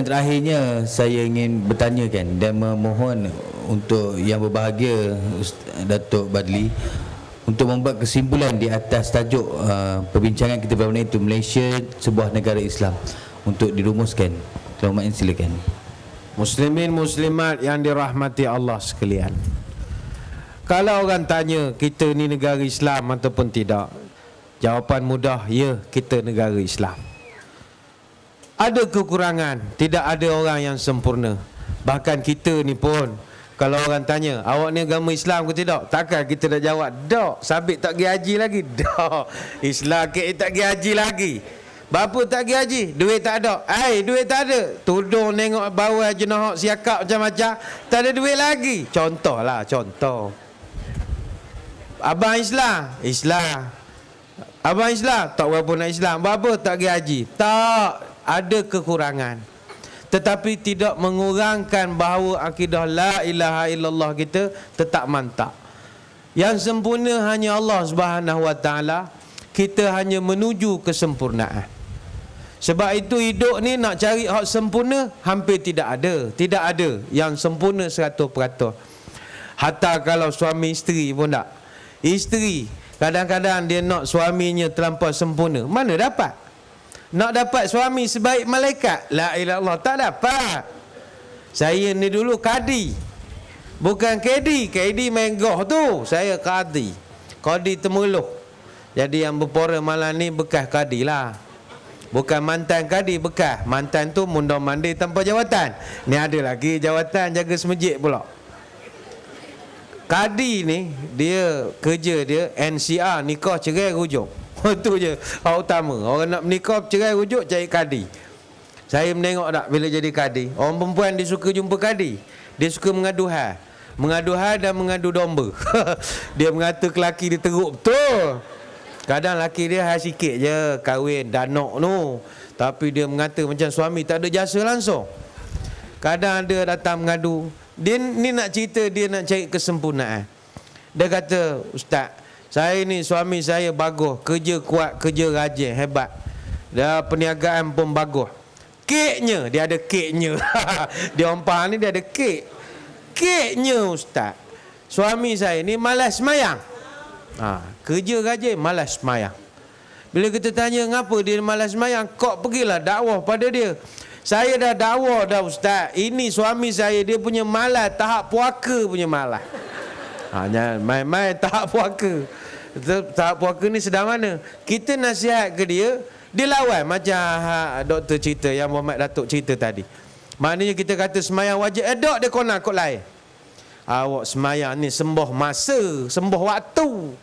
terakhirnya saya ingin bertanyakan dan memohon untuk yang berbahagia Datuk Badli untuk membuat kesimpulan di atas tajuk perbincangan kita pada hari itu, Malaysia sebuah negara Islam, untuk dirumuskan. Tuan Mak silakan. Muslimin muslimat yang dirahmati Allah sekalian, kalau orang tanya kita ni negara Islam ataupun tidak, jawapan mudah, ya, kita negara Islam. Ada kekurangan, tidak ada orang yang sempurna. Bahkan kita ni pun, kalau orang tanya, awak ni agama Islam ke tidak? Takkan kita dah jawab, tak. Sabit tak pergi haji lagi? Tak. Islam ke tak pergi haji lagi? Bapa tak pergi haji? Duit tak ada. Duit tak ada. Tudung nengok bawah jenahak siakap macam-macam, tak ada duit lagi. Contoh lah, contoh. Abang Islam? Islam. Abang Islam? Tak berapa nak Islam. Bapa tak pergi haji? Tak. Ada kekurangan, tetapi tidak mengurangkan bahawa akidah la ilaha illallah kita tetap mantap. Yang sempurna hanya Allah Subhanahu wa taala. Kita hanya menuju kesempurnaan. Sebab itu hidup ni nak cari hak sempurna hampir tidak ada. Tidak ada yang sempurna 100%. Hatta kalau suami isteri pun tak. Isteri kadang-kadang dia nak suaminya terlampau sempurna. Mana dapat? Nak dapat suami sebaik malaikat, la ilaha illallah, tak dapat. Saya ni dulu kadi, bukan kedi. Kedi main goh tu. Saya kadi, kadi Temerloh. Jadi yang berpora malam ni bekas kadi lah, bukan mantan kadi, bekas. Mantan tu mundar mandir tanpa jawatan. Ni ada lagi jawatan, jaga semejik pula. Kadi ni dia kerja dia NCR, nikah cerai rujuk. Itu je hal utama. Orang nak menikah cerai rujuk cari kadi. Saya menengok tak bila jadi kadi, orang perempuan dia suka jumpa kadi. Dia suka mengadu hal. Mengadu hal dan mengadu domba. Dia mengata ke laki dia teruk betul. Kadang laki dia hal sikit je, kahwin danok tu, tapi dia mengata macam suami tak ada jasa langsung. Kadang dia datang mengadu. Dia ni nak cerita, dia nak cari kesempurnaan. Dia kata, Ustaz, saya ni suami saya bagus, kerja kuat, kerja rajin, hebat. Dah perniagaan pun bagus. Keknya, dia ada keknya. Dia orang faham ni dia ada kek. Keknya Ustaz, suami saya ni malas semayang. Kerja rajin, malas semayang. Bila kita tanya ngapa dia malas semayang, kok pergilah dakwah pada dia. Saya dah dakwah dah Ustaz. Ini suami saya, dia punya malas, tahap puaka punya malas. Jangan main-main tahap puaka. Tahap puaka ni sedang mana? Kita nasihat ke dia, dia lawan. Macam doktor cerita, yang Muhammad Datuk cerita tadi. Maknanya kita kata semayang wajib, dok dia kona kot lain. Awak semayang ni sembah masa, sembah waktu.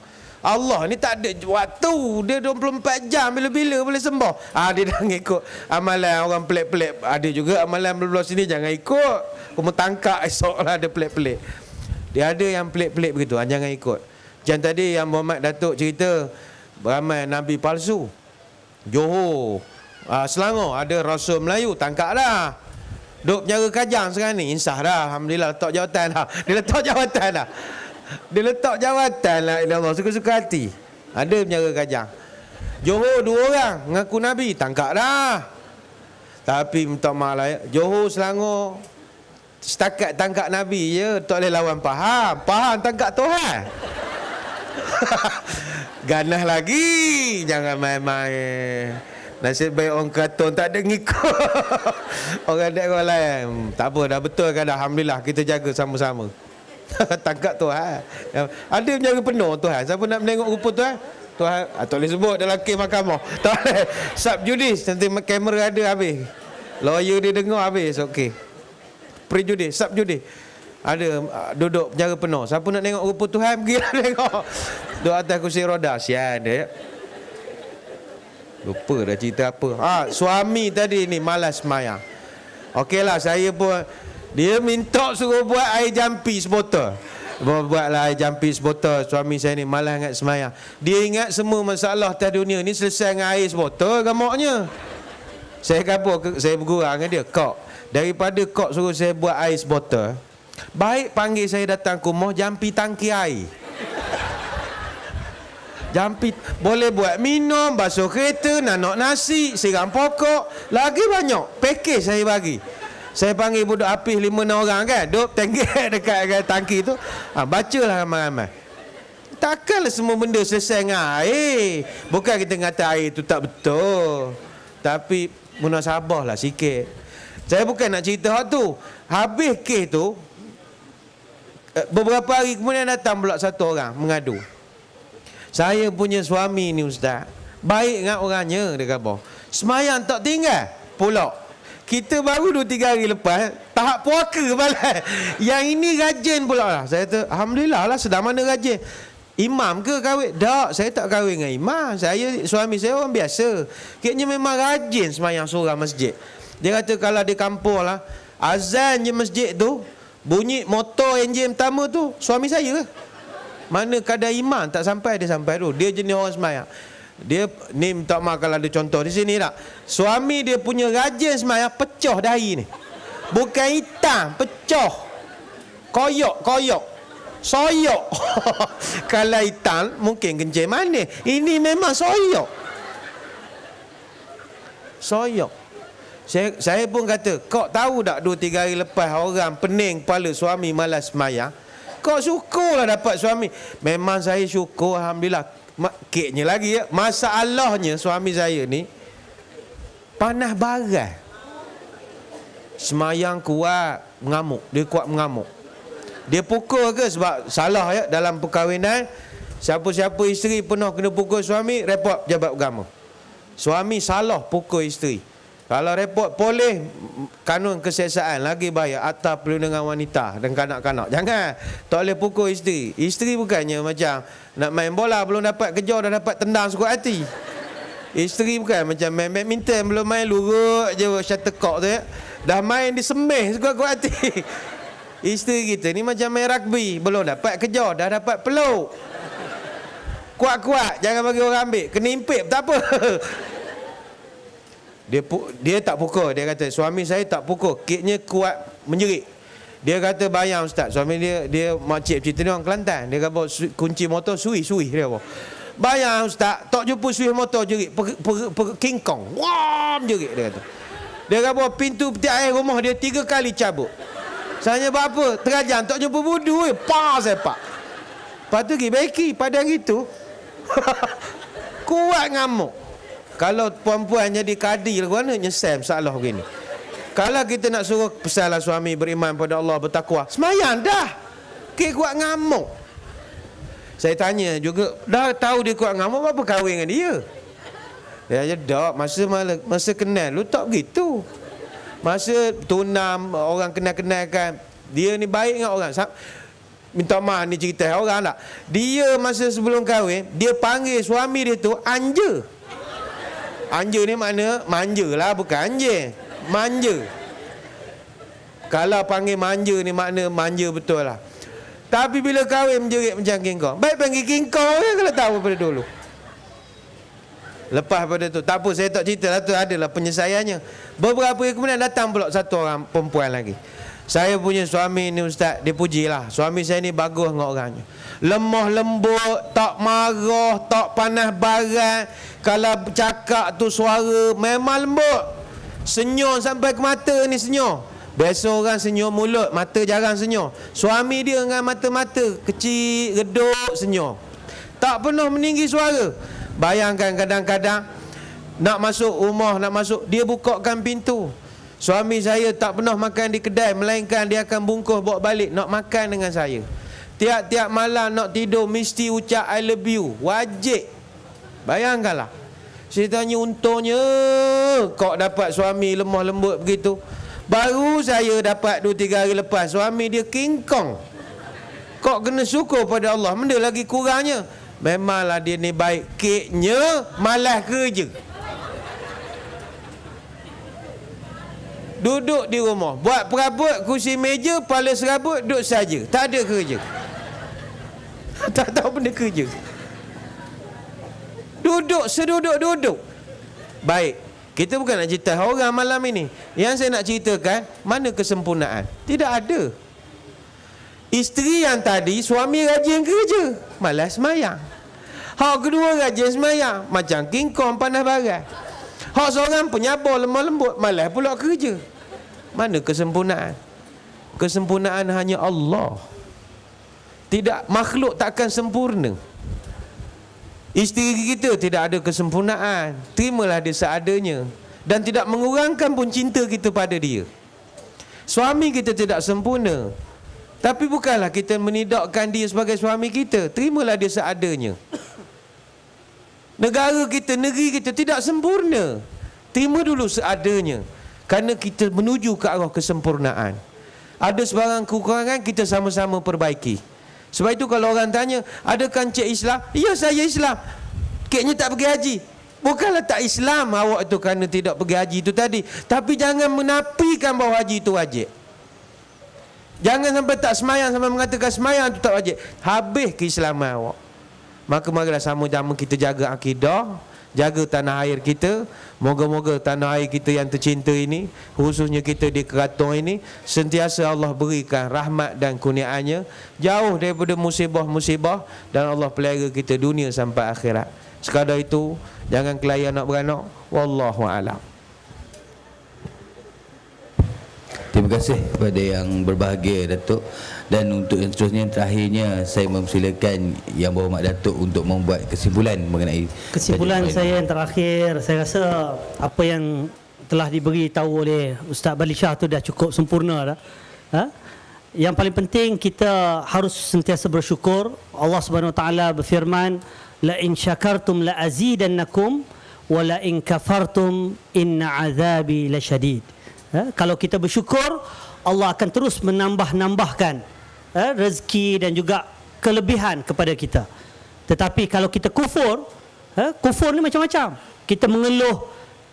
Allah ni tak ada waktu, dia 24 jam, bila-bila boleh sembah. Dia dah ngikut amalan orang pelik-pelik. Ada juga amalan belah sini, jangan ikut. Kamu tangkap esok lah, ada pelik-pelik. Dia ada yang pelik-pelik begitu, jangan ikut. Macam tadi yang Muhammad Datuk cerita, ramai Nabi palsu. Johor, Selangor ada Rasul Melayu, tangkap dah. Duk penjara Kajang sekarang ni, insah dah. Alhamdulillah letak jawatan dah. Dia letak jawatan dah. Dia letak jawatan lah, Allah suka-suka hati. Ada penjara Kajang. Johor 2 orang ngaku Nabi, tangkap dah. Tapi minta maaf lah, Johor, Selangor, setakat tangkap Nabi je, tak boleh lawan faham. Faham tangkap Tuhan. Ganas lagi, jangan main-main. Nasib baik orang Kelantan tak ada ngikut. Orang daerah lain tak apa, dah betul kan, alhamdulillah kita jaga sama-sama. Tangkap Tuhan. Ada penjara penuh Tuhan. Siapa nak menengok rupa Tuhan? Tuhan tak boleh sebut dalam kes mahkamah. Tak boleh. Subjudis, nanti kamera ada habis. Lawyer dia dengar habis, okey. Prejudis, subjudis. Ada duduk penjara penuh. Siapa nak tengok rupa Tuhan, pergilah tengok. Duduk atas kursi roda, sian dia. Lupa dah cerita apa. Suami tadi ni malas semayang. Okeylah, saya pun, dia minta suruh buat air jampi sebotol. Buatlah air jampi sebotol. Suami saya ni malas ingat semayang. Dia ingat semua masalah atas dunia ni selesai dengan air sebotol gamaknya. Saya kata, saya bergurau dengan dia, kok, daripada kok suruh saya buat air sebotol, baik panggil saya datang ke rumah, jampi tangki air. Jampi boleh buat minum, basuh kereta, nanok nasi, siram pokok, lagi banyak. Pakej saya bagi. Saya panggil budak apis 5-6 orang kan, duk tenggek dekat tangki tu. Bacalah ramai-ramai. Takkanlah semua benda selesai dengan air. Bukan kita kata air tu tak betul, tapi munasabahlah sikit. Saya bukan nak cerita hak tu. Habis kes tu, beberapa hari kemudian datang pula satu orang mengadu. Saya punya suami ni ustaz, baik dengan orangnya, dia kata. Semayang tak tinggal pula. Kita baru 2-3 hari lepas tahap puaka malam. Yang ini rajin pula lah. Saya kata alhamdulillah lah, sedang mana rajin. Imam ke kahwin? Tak, saya tak kahwin dengan imam. Suami saya orang biasa. Kayaknya memang rajin semayang seorang masjid. Dia kata kalau di kampung lah, azan je masjid tu, bunyi motor enjin pertama tu suami saya ke. Mana kadar imam tak sampai, dia sampai tu. Dia jenis orang semayang. Dia ni minta maaf kalau ada contoh di sini tak. Suami dia punya rajin semayang pecah dahi ni. Bukan hitam, pecah. Koyok. Soyok. Kalau hitam mungkin kencing manis. Ini memang soyok. Saya pun kata, kau tahu tak 2-3 hari lepas orang pening kepala suami malas semayang. Kau syukurlah dapat suami. Memang saya syukur alhamdulillah. Keknya lagi ya, masalahnya suami saya ni panas barai. Semayang kuat mengamuk. Dia kuat mengamuk. Dia pukul ke sebab salah ya dalam perkahwinan. Siapa-siapa isteri penuh kena pukul suami, report pejabat agama. Suami salah pukul isteri. Kalau report polis, kanun keseksaan lagi bahaya, atau perlindungan wanita dan kanak-kanak. Jangan, tak boleh pukul isteri. Isteri bukannya macam nak main bola, belum dapat kejar dah dapat tendang sekuat hati. Isteri bukan macam main badminton, belum main lurut je shuttlecock tu ya, dah main disemih sekuat-kuat hati. Isteri kita ni macam main rugby, belum dapat kejar dah dapat peluk. Kuat-kuat, jangan bagi orang ambil, kena impit tak apa. Dia tak pukul. Dia kata suami saya tak pukul, keknya kuat menjerit. Dia kata bayang ustaz, suami dia makcik cerita ni orang Kelantan. Dia kata kunci motor suih dia apa. Bayang ustaz, tak jumpa suih motor jerit King Kong. Wah, jerit dia kata. Dia kata pintu peti air rumah dia 3 kali cabut. Saya buat apa? Terajang tak jumpa budu pas sepak. Lepas tu pergi baiki pada hari tu. Kuat ngamuk. Kalau perempuan jadi kadi lah, mana nyesal masalah begini. Kalau kita nak suruh pesanlah suami beriman pada Allah, bertakwa, semayang dah. Kuat ngamuk. Saya tanya juga, dah tahu dia kuat ngamuk, apa kahwin dengan dia? Dia kata, masa kenal lu tak begitu. Masa tunam, orang kenal-kenalkan, dia ni baik dengan orang. Minta maaf ni cerita orang tak. Dia masa sebelum kahwin, dia panggil suami dia tu anja. Anja ni makna manja lah, bukan anjing. Manja. Kalau panggil manja ni makna manja betul lah. Tapi bila kahwin menjerit macam King Kong. Baik panggil King Kong ya, kalau tahu pada dulu. Lepas pada tu, tak apa saya tak cerita lah tu, adalah penyelesaiannya. Beberapa hari kemudian datang pula satu orang perempuan lagi. Saya punya suami ni ustaz, dia pujilah. Suami saya ni bagus dengan orangnya. Lemah lembut, tak marah, tak panas barat. Kalau bercakap tu suara memang lembut. Senyum sampai ke mata ni senyum. Biasa orang senyum mulut, mata jarang senyum. Suami dia dengan mata-mata kecil, redup, senyum. Tak pernah meninggi suara. Bayangkan kadang-kadang nak masuk rumah, nak masuk, dia bukakan pintu. Suami saya tak pernah makan di kedai, melainkan dia akan bungkus bawa balik nak makan dengan saya. Tiap-tiap malam nak tidur mesti ucap I love you. Wajib. Bayangkanlah. Saya tanya untungnya kau dapat suami lemah lembut begitu. Baru saya dapat 2-3 hari lepas suami dia King Kong. Kau kena syukur pada Allah. Benda lagi kurangnya, memanglah dia ni baik, keknya malas kerja. Duduk di rumah, buat perabot kursi meja, kepala serabut, duduk saja, tak ada kerja. Tak tahu benda kerja. Duduk, seduduk-duduk. Baik, kita bukan nak cerita orang malam ini. Yang saya nak ceritakan, mana kesempurnaan? Tidak ada. Isteri yang tadi, suami rajin kerja, malas semayang. Hak kedua rajin semayang, macam King Kong panas barat. Hak seorang penyabar lemah lembut, malas pula kerja. Mana kesempurnaan? Kesempurnaan hanya Allah. Tidak, makhluk takkan sempurna. Isteri kita tidak ada kesempurnaan, terimalah dia seadanya, dan tidak mengurangkan pun cinta kita pada dia. Suami kita tidak sempurna, tapi bukanlah kita menidakkan dia sebagai suami kita, terimalah dia seadanya. Negara kita, negeri kita tidak sempurna, terima dulu seadanya, kerana kita menuju ke arah kesempurnaan. Ada sebarang kekurangan, kita sama-sama perbaiki. Sebab itu kalau orang tanya, adakah Encik Islam? Ya, saya Islam. Keknya tak pergi haji. Bukanlah tak Islam awak tu kerana tidak pergi haji itu tadi, tapi jangan menafikan bahawa haji itu wajib. Jangan sampai tak semayang, sampai mengatakan semayang itu tak wajib. Habis keislaman awak. Maka marilah sama-sama kita jaga akidah, jaga tanah air kita. Moga-moga tanah air kita yang tercinta ini, khususnya kita di Keraton ini, sentiasa Allah berikan rahmat dan kurniaannya, jauh daripada musibah-musibah, dan Allah pelihara kita dunia sampai akhirat. Sekadar itu, jangan kelayan nak beranak. Wallahu a'lam. Terima kasih kepada yang berbahagia, Datuk. Dan untuk yang seterusnya, terakhirnya saya mempersilakan Yang Berhormat Datuk untuk membuat kesimpulan mengenai kesimpulan saya yang terakhir. Saya rasa apa yang telah diberi tahu oleh Ustaz Badli Shah tu dah cukup sempurna dah. Yang paling penting kita harus sentiasa bersyukur. Allah Subhanahu Wa Taala berfirman, la in syakartum la azidannakum wa la in kafartum inna azabi lasyadid. Kalau kita bersyukur, Allah akan terus menambah-nambahkan rezeki dan juga kelebihan kepada kita. Tetapi kalau kita kufur, kufur ni macam-macam. Kita mengeluh,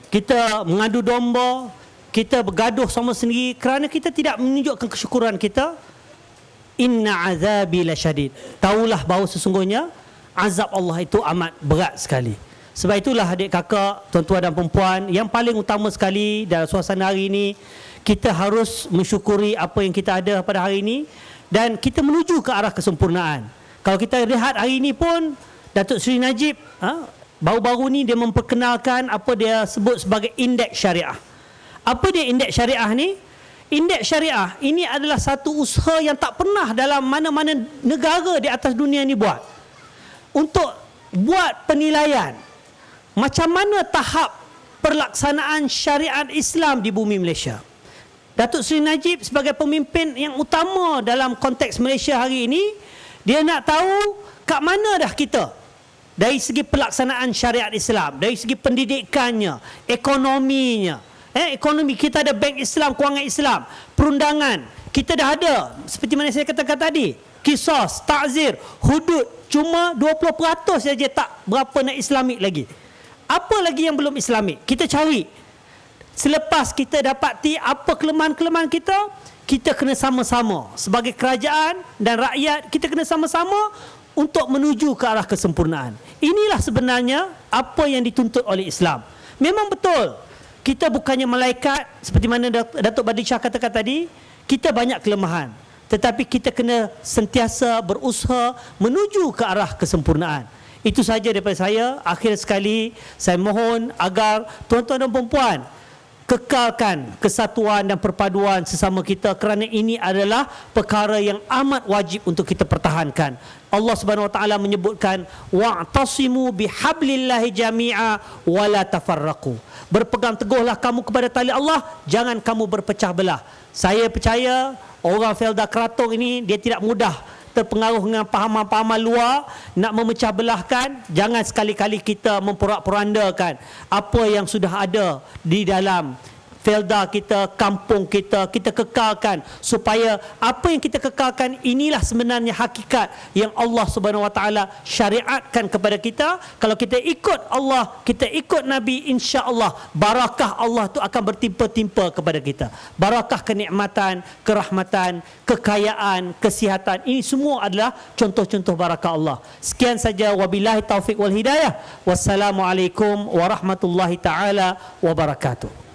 kita mengadu domba, kita bergaduh sama sendiri kerana kita tidak menunjukkan kesyukuran kita. Inna azabi lasyadid. Taulah bahawa sesungguhnya azab Allah itu amat berat sekali. Sebab itulah adik kakak, tuan-tuan dan perempuan, yang paling utama sekali dalam suasana hari ini, kita harus mensyukuri apa yang kita ada pada hari ini dan kita menuju ke arah kesempurnaan. Kalau kita lihat hari ini pun, Datuk Seri Najib baru-baru ni dia memperkenalkan apa dia sebut sebagai indeks syariah. Apa dia indeks syariah ni? Indeks syariah ini adalah satu usaha yang tak pernah dalam mana-mana negara di atas dunia ni buat. Untuk buat penilaian macam mana tahap pelaksanaan syariat Islam di bumi Malaysia. Datuk Seri Najib sebagai pemimpin yang utama dalam konteks Malaysia hari ini, dia nak tahu kat mana dah kita dari segi pelaksanaan syariat Islam, dari segi pendidikannya, ekonominya. Ekonomi kita ada Bank Islam, Kewangan Islam, perundangan kita dah ada. Seperti mana saya katakan tadi, Qisas, ta'zir, hudud, cuma 20% saja tak berapa nak Islamik lagi. Apa lagi yang belum Islamik? Kita cari. Selepas kita dapati apa kelemahan-kelemahan kita, kita kena sama-sama sebagai kerajaan dan rakyat, kita kena sama-sama untuk menuju ke arah kesempurnaan. Inilah sebenarnya apa yang dituntut oleh Islam. Memang betul, kita bukannya malaikat, seperti mana Datuk Badli Shah katakan tadi, kita banyak kelemahan. Tetapi kita kena sentiasa berusaha menuju ke arah kesempurnaan. Itu saja daripada saya. Akhir sekali, saya mohon agar tuan-tuan dan perempuan kekalkan kesatuan dan perpaduan sesama kita, kerana ini adalah perkara yang amat wajib untuk kita pertahankan. Allah Subhanahu Wa Taala menyebutkan, wa'tasimu bihablillahi jami'a wa la tafarraqu. Berpegang teguhlah kamu kepada tali Allah, jangan kamu berpecah belah. Saya percaya orang Felda Keraton ini dia tidak mudah terpengaruh dengan pahaman-pahaman luar nak memecah belahkan. Jangan sekali-kali kita memporak-porandakan apa yang sudah ada di dalam Felda kita, kampung kita, kita kekalkan, supaya apa yang kita kekalkan inilah sebenarnya hakikat yang Allah Subhanahu Wa Taala syariatkan kepada kita. Kalau kita ikut Allah, kita ikut Nabi, insya-Allah barakah Allah itu akan bertimpa-timpa kepada kita. Barakah kenikmatan, kerahmatan, kekayaan, kesihatan, ini semua adalah contoh-contoh barakah Allah. Sekian saja, wabillahi taufik wal hidayah. Wassalamualaikum warahmatullahi taala wabarakatuh.